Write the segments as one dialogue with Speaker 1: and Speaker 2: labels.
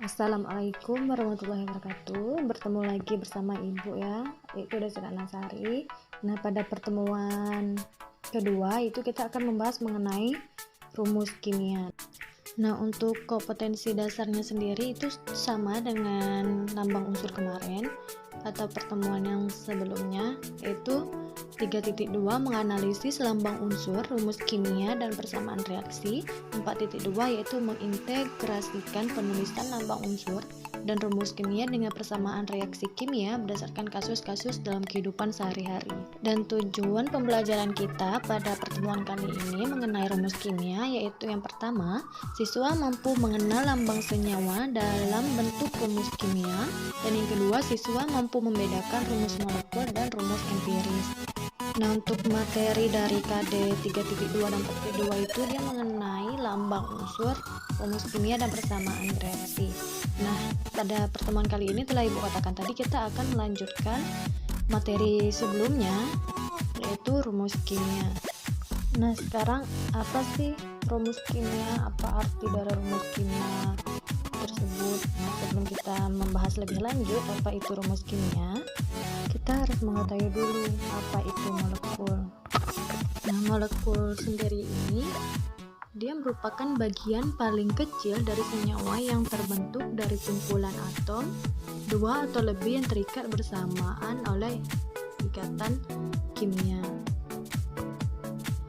Speaker 1: Assalamualaikum warahmatullahi wabarakatuh. Bertemu lagi bersama Ibu ya, yaitu Desi Ratnasari. Nah, pada pertemuan kedua itu kita akan membahas mengenai rumus kimia. Nah, untuk kompetensi dasarnya sendiri itu sama dengan lambang unsur kemarin atau pertemuan yang sebelumnya, yaitu 3.2 menganalisis lambang unsur, rumus kimia dan persamaan reaksi. 4.2 yaitu mengintegrasikan penulisan lambang unsur dan rumus kimia dengan persamaan reaksi kimia berdasarkan kasus-kasus dalam kehidupan sehari-hari. Dan tujuan pembelajaran kita pada pertemuan kali ini mengenai rumus kimia yaitu yang pertama, siswa mampu mengenal lambang senyawa dalam bentuk rumus kimia, dan yang kedua, siswa mampu membedakan rumus molekul dan rumus empiris. Nah, untuk materi dari KD 3.2 dan 4.2 itu dia mengenai lambang unsur, rumus kimia dan persamaan reaksi. Nah, pada pertemuan kali ini telah Ibu katakan tadi kita akan melanjutkan materi sebelumnya yaitu rumus kimia. Nah, sekarang apa sih rumus kimia? Apa arti dari rumus kimia tersebut? Nah, sebelum kita membahas lebih lanjut apa itu rumus kimia, kita harus mengetahui dulu apa itu molekul. Nah, molekul sendiri ini dia merupakan bagian paling kecil dari senyawa yang terbentuk dari kumpulan atom dua atau lebih yang terikat bersamaan oleh ikatan kimia.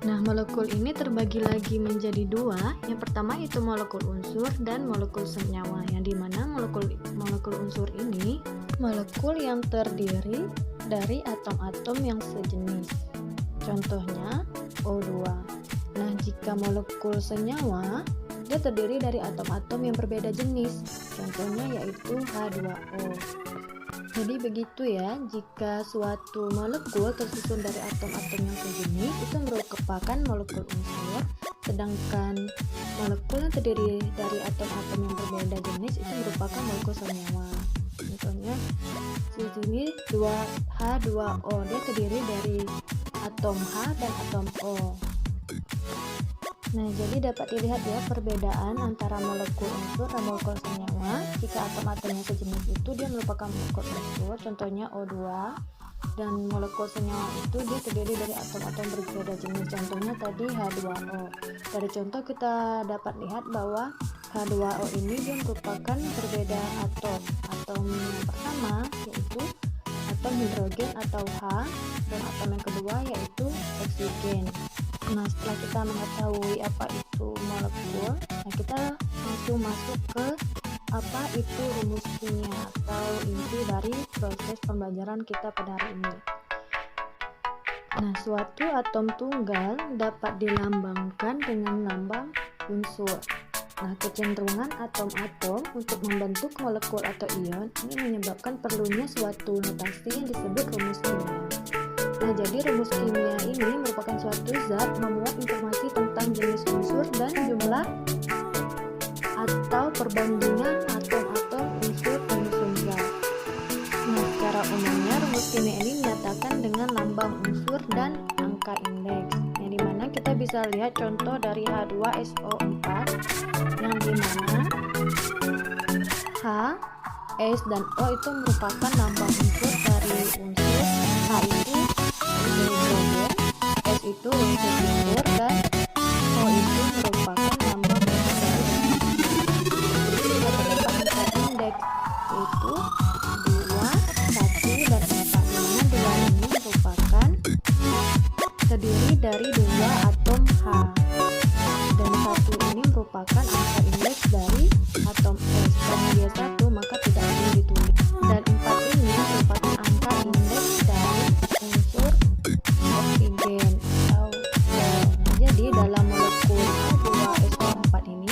Speaker 1: Nah, molekul ini terbagi lagi menjadi dua. Yang pertama itu molekul unsur dan molekul senyawa, yang dimana molekul unsur ini molekul yang terdiri dari atom-atom yang sejenis. Contohnya O2. Nah, jika molekul senyawa dia terdiri dari atom-atom yang berbeda jenis. Contohnya yaitu H2O. Jadi begitu ya, jika suatu molekul tersusun dari atom-atom yang sejenis itu merupakan molekul unsur, sedangkan molekul yang terdiri dari atom-atom yang berbeda jenis itu merupakan molekul senyawa. Contohnya di sini H2O dia terdiri dari atom H dan atom O. Nah, jadi dapat dilihat ya perbedaan antara molekul unsur dan molekul senyawa. Jika atom-atomnya sejenis itu dia merupakan molekul unsur, contohnya O2, dan molekul senyawa itu dia terdiri dari atom-atom berbeda jenis, contohnya tadi H2O. Dari contoh kita dapat lihat bahwa H2O ini dia merupakan berbeda atom. Atom yang pertama yaitu atom hidrogen atau H, dan atom yang kedua yaitu oksigen. Nah, setelah kita mengetahui apa itu molekul, nah kita langsung masuk ke apa itu rumus kimia atau inti dari proses pembelajaran kita pada hari ini. Nah, suatu atom tunggal dapat dilambangkan dengan lambang unsur. Nah, kecenderungan atom-atom untuk membentuk molekul atau ion ini menyebabkan perlunya suatu notasi yang disebut rumus kimia. Nah, jadi rumus kimia ini merupakan suatu zat memuat informasi tentang jenis unsur dan jumlah atau perbandingan atom-atom unsur penyusun zat. Nah, secara umumnya rumus kimia ini dinyatakan dengan lambang unsur dan angka indeks, yang dimana kita bisa lihat contoh dari H2SO4, yang dimana H, S, dan O itu merupakan lambang unsur dari unsur. H itu hidrogen, S itu unsur sulfur, dan O itu merupakan lambang unsur dari jadi terdapat angka indeks yaitu 2, 1, dan 4, dimana 2 ini merupakan terdiri dari 2 atom H, dan 1 ini merupakan angka indeks dari atom S. Karena dia 1 maka tidak perlu ditulis, dan 4 ini merupakan angka indeks dari unsur oksigen atau O. Jadi dalam molekul H2SO4 ini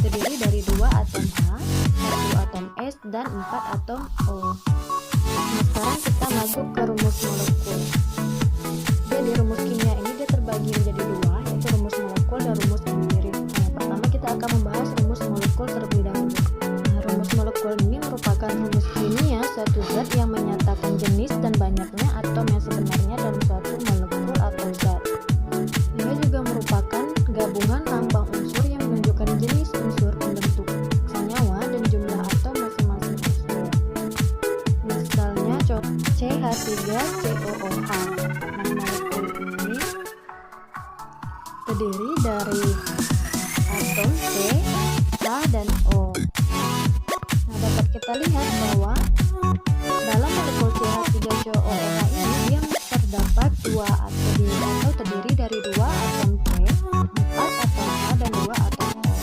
Speaker 1: terdiri dari 2 atom H, 1 atom S, dan 4 atom O. Nah, sekarang kita masuk ke rumus molekul. Jadi rumus kimia ini dia terbagi menjadi dua, yaitu rumus molekul dan rumus empiris. Nah, pertama kita akan membahas rumus molekul terlebih dahulu. Nah, rumus molekul ini merupakan rumus kimia suatu zat yang menyatakan jenis dan banyaknya atom yang sebenarnya dalam suatu molekul atau zat. Dia juga merupakan gabungan lambang unsur yang menunjukkan jenis unsur pembentuk senyawa dan jumlah atom COOH. Nah, molekul ini terdiri dari atom C, H, dan O. Nah, dapat kita lihat bahwa dalam molekul CH3COOH ini dia terdapat dua atom atau terdiri dari dua atom C, 4 atom H, dan 2 atom O.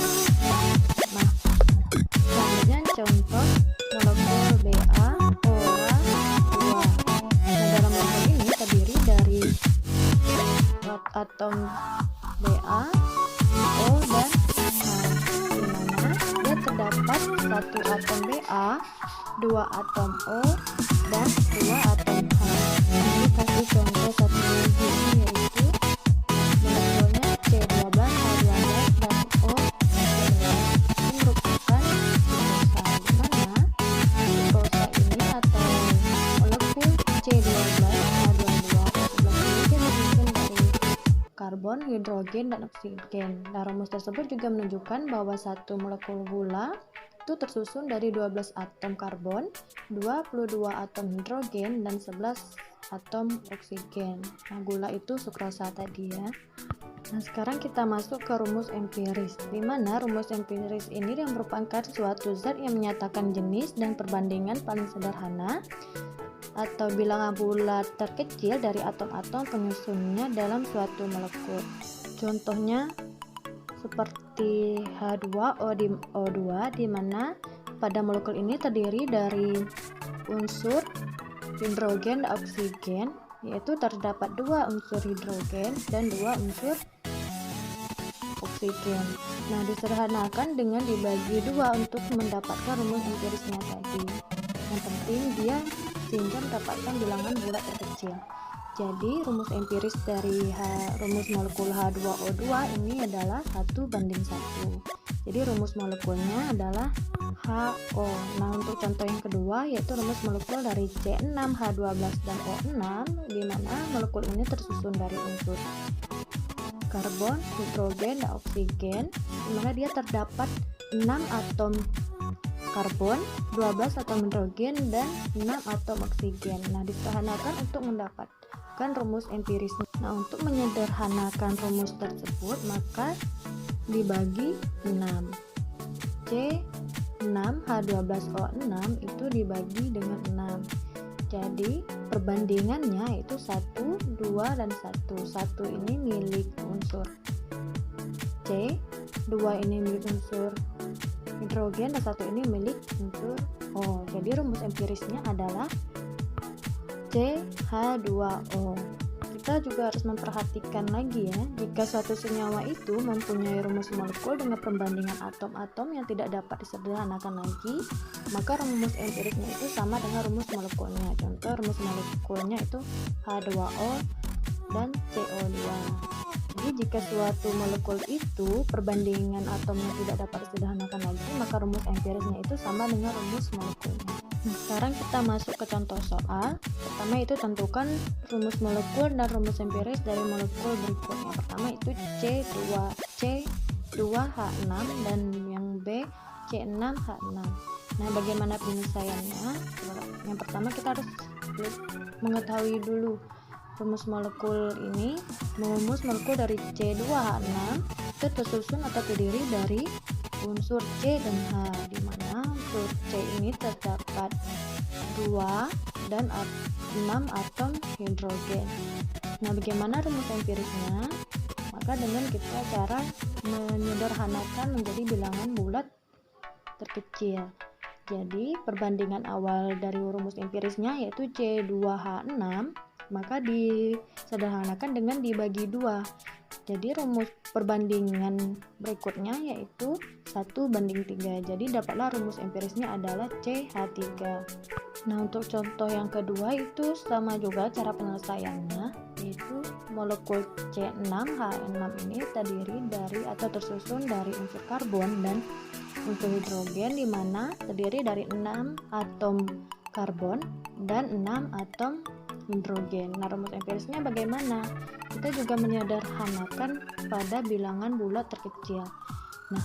Speaker 1: Nah, selanjutnya contoh molekul Ba, OH, 2. Nah, dalam molekul ini terdiri dari atom Ba, O, dan H, di mana dia terdapat satu atom Ba, 2 atom O, dan 2 atom H. Ini kasih contoh satu lagi, yaitu molekulnya C12, H12, dan O12. Ini merupakan siklosa, di mana siklosa ini atau molekul C12, H22, O12 ini dia tersusun dari karbon, hidrogen, dan oksigen. Nah, rumus tersebut juga menunjukkan bahwa satu molekul gula itu tersusun dari 12 atom karbon, 22 atom hidrogen, dan 11 atom oksigen. Nah, gula itu sukrosa tadi ya. Nah, sekarang kita masuk ke rumus empiris, di mana rumus empiris ini yang merupakan suatu zat yang menyatakan jenis dan perbandingan paling sederhana atau bilangan bulat terkecil dari atom-atom penyusunnya dalam suatu molekul. Contohnya seperti H2O2, di mana pada molekul ini terdiri dari unsur hidrogen dan oksigen, yaitu terdapat 2 unsur hidrogen dan 2 unsur oksigen. Nah, disederhanakan dengan dibagi 2 untuk mendapatkan rumus empirisnya tadi. Yang penting dia sehingga mendapatkan bilangan bulat terkecil. Jadi rumus empiris dari rumus molekul H2O2 ini adalah 1:1. Jadi rumus molekulnya adalah HO. Nah, untuk contoh yang kedua yaitu rumus molekul dari C6, H12, dan O6, di mana molekul ini tersusun dari unsur karbon, hidrogen, dan oksigen, di mana dia terdapat 6 atom karbon, 12 atom hidrogen, dan 6 atom oksigen. Nah, disederhanakan untuk mendapatkan rumus empiris. Nah, untuk menyederhanakan rumus tersebut maka dibagi 6. C6H12O6 itu dibagi dengan 6. Jadi perbandingannya itu 1, 2, dan 1. 1 ini milik unsur C, 2 ini milik unsur hidrogen, dan 1 ini milik unsur O. Jadi rumus empirisnya adalah CH2O. Kita juga harus memperhatikan lagi ya, jika suatu senyawa itu mempunyai rumus molekul dengan perbandingan atom-atom yang tidak dapat disederhanakan lagi, maka rumus empirisnya itu sama dengan rumus molekulnya. Contoh rumus molekulnya itu H2O dan CO2. Jadi jika suatu molekul itu perbandingan atomnya tidak dapat disederhanakan lagi, maka rumus empirisnya itu sama dengan rumus molekulnya. Nah, sekarang kita masuk ke contoh soal. Pertama itu tentukan rumus molekul dan rumus empiris dari molekul berikutnya. Pertama itu C2H6 dan yang B C6H6. Nah, bagaimana penyelesaiannya? Yang pertama kita harus mengetahui dulu rumus molekul ini. Rumus molekul dari C2H6 itu tersusun atau terdiri dari unsur C dan H, di mana unsur C ini terdapat 2 dan 6 atom hidrogen. Nah, bagaimana rumus empirisnya? Maka dengan kita cara menyederhanakan menjadi bilangan bulat terkecil. Jadi perbandingan awal dari rumus empirisnya yaitu C2H6, maka disederhanakan dengan dibagi 2. Jadi rumus perbandingan berikutnya yaitu 1:3. Jadi dapatlah rumus empirisnya adalah CH3. Nah, untuk contoh yang kedua itu sama juga cara penyelesaiannya, yaitu molekul C6H6 ini terdiri dari atau tersusun dari unsur karbon dan unsur hidrogen, di mana terdiri dari 6 atom karbon dan 6 atom hidrogen. Nah, rumus empirisnya bagaimana? Kita juga menyederhanakan pada bilangan bulat terkecil. Nah,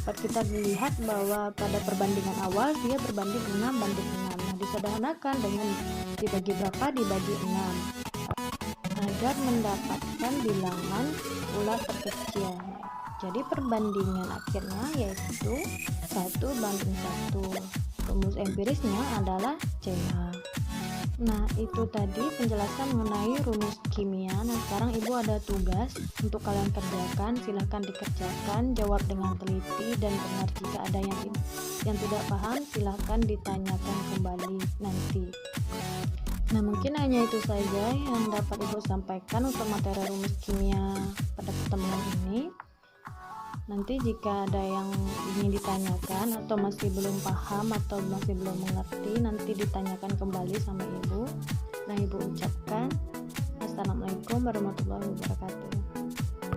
Speaker 1: dapat kita lihat bahwa pada perbandingan awal dia berbanding 6:6. Nah, disederhanakan dengan dibagi berapa, dibagi 6 agar mendapatkan bilangan ulas terkecil. Jadi perbandingan akhirnya yaitu 1:1. Rumus empirisnya adalah CH. Nah, itu tadi penjelasan mengenai rumus kimia. Nah, sekarang Ibu ada tugas untuk kalian kerjakan. Silahkan dikerjakan, jawab dengan teliti dan benar. Jika ada yang tidak paham, silahkan ditanyakan kembali nanti. Nah, mungkin hanya itu saja yang dapat Ibu sampaikan untuk materi rumus kimia pada pertemuan ini. Nanti jika ada yang ingin ditanyakan atau masih belum paham atau masih belum mengerti, nanti ditanyakan kembali sama Ibu. Nah, Ibu ucapkan Assalamualaikum warahmatullahi wabarakatuh.